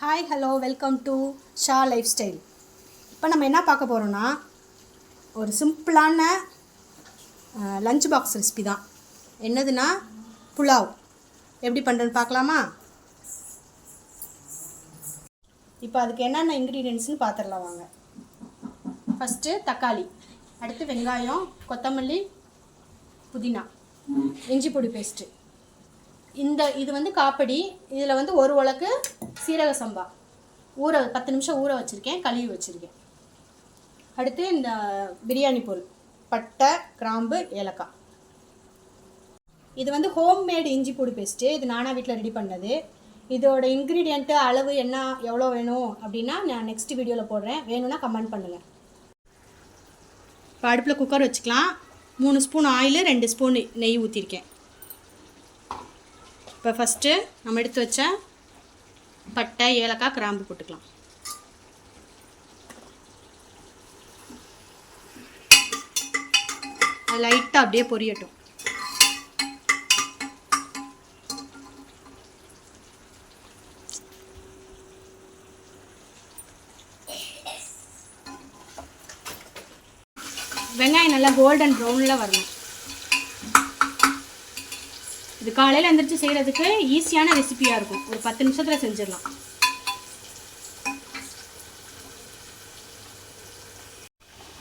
Hi hello welcome to Shah life style. இப்போ நம்ம என்ன பார்க்க போகிறோன்னா, ஒரு சிம்பிளான லஞ்ச் பாக்ஸ் ரெசிபி தான். என்னதுன்னா புலாவ். எப்படி பண்ணுறதுன்னு பார்க்கலாமா? இப்போ அதுக்கு என்னென்ன இன்க்ரீடியன்ட்ஸ்னு பார்த்துடலாம் வாங்க. ஃபஸ்ட்டு தக்காளி, அடுத்து வெங்காயம், கொத்தமல்லி, புதினா, இஞ்சி பொடி பேஸ்ட்டு. இது வந்து காப்படி. இதில் வந்து ஒரு உலக்கு சீரக சம்பா 10 நிமிஷம் ஊற வச்சுருக்கேன், கழுவி வச்சுருக்கேன். அடுத்து இந்த பிரியாணி பொருள், பட்டை, கிராம்பு, ஏலக்காய். இது வந்து ஹோம்மேடு இஞ்சி பொடி பேஸ்ட்டு. இது நானாக வீட்டில் ரெடி பண்ணது. இதோட இன்க்ரீடியண்ட்டு அளவு என்ன எவ்வளோ வேணும் அப்படின்னா நான் நெக்ஸ்ட் வீடியோவில் போடுறேன். வேணும்னா கமெண்ட் பண்ணுங்கள். இப்போ அடுப்பில் குக்கர் வச்சுக்கலாம். 3 ஸ்பூன் ஆயில், 2 ஸ்பூன் நெய் ஊற்றிருக்கேன். இப்போ ஃபஸ்ட்டு நம்ம எடுத்து வச்ச பட்டை, ஏலக்காய், கிராம்பு போட்டுக்கலாம். அது லைட்டாக அப்படியே பொரியட்டும். வெங்காயம் நல்லா கோல்டன் ப்ரௌனில் வரணும். இது காலையில் எழுந்திரிச்சு செய்கிறதுக்கு ஈஸியான ரெசிபியாக இருக்கும். ஒரு 10 நிமிஷத்தில் செஞ்சிடலாம்.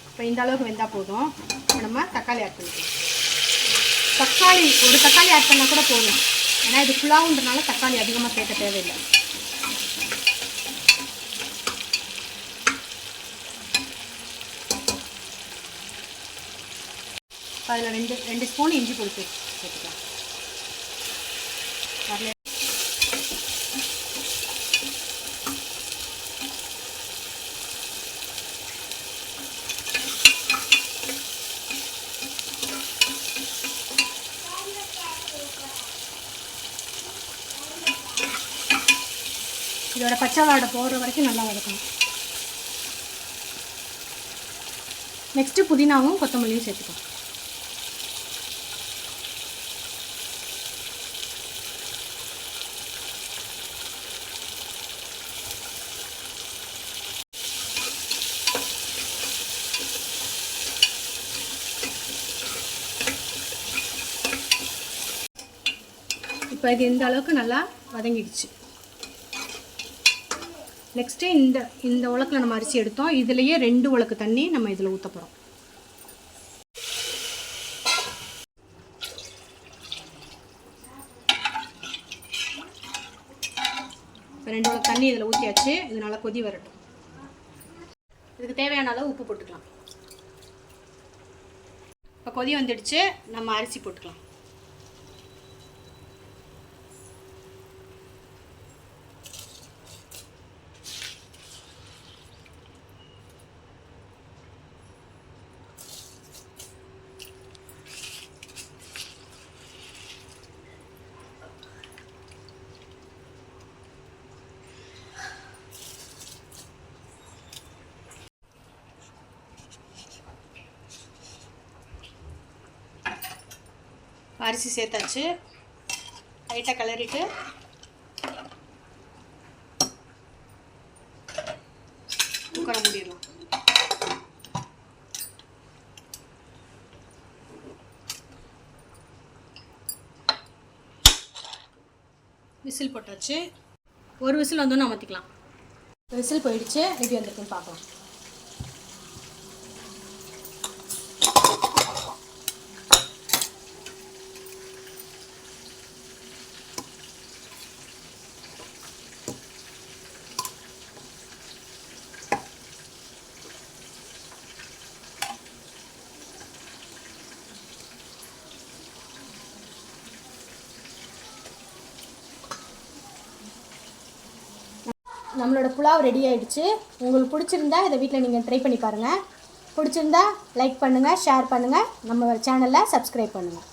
இப்போ இந்த அளவுக்கு வெந்தால் போதும். இப்போ நம்ம தக்காளி ஆட் பண்ணிக்கலாம். ஒரு தக்காளி ஆட் பண்ணால் கூட போதும். ஏன்னா இது புலாவுன்றனால தக்காளி அதிகமாக சேர்க்க தேவையில்லை. அதில் 2 ஸ்பூன் இஞ்சி பொடி சேர்த்துக்கலாம். இதோட பச்சை வாடை போடுற வரைக்கும் நல்லா வதக்கணும். நெக்ஸ்ட்டு புதினாவும் கொத்தமல்லியும் சேர்த்துக்கலாம். இப்போ இது இந்த அளவுக்கு நல்லா வதங்கிடுச்சு. நெக்ஸ்ட்டு இந்த உலக்கில் நம்ம அரிசி எடுத்தோம். இதுலேயே 2 உலக்கு தண்ணி நம்ம இதில் ஊற்ற போகிறோம். இப்போ 2 உலக்கு தண்ணி இதில் ஊற்றியாச்சு. இது நல்லா கொதி வரட்டும். இதுக்கு தேவையான அளவு உப்பு போட்டுக்கலாம். இப்போ கொதி வந்துடுச்சு. நம்ம அரிசி போட்டுக்கலாம். அரிசி சேர்த்தாச்சு. லைட்டாக கிளறிட்டு குக்கரை மூடிடலாம். விசில் போட்டாச்சு. ஒரு விசில் வந்தோன்னு அமர்த்திக்கலாம். விசில் போயிடுச்சு. எப்படி வந்திருக்குன்னு பார்க்கலாம். நம்மளோட புலாவ் ரெடி ஆகிடுச்சு. உங்களுக்கு பிடிச்சிருந்தா இதை வீட்டில் நீங்கள் ட்ரை பண்ணி பாருங்கள். பிடிச்சிருந்தா லைக் பண்ணுங்கள், ஷேர் பண்ணுங்கள், நம்ம சேனலை சப்ஸ்கிரைப் பண்ணுங்கள்.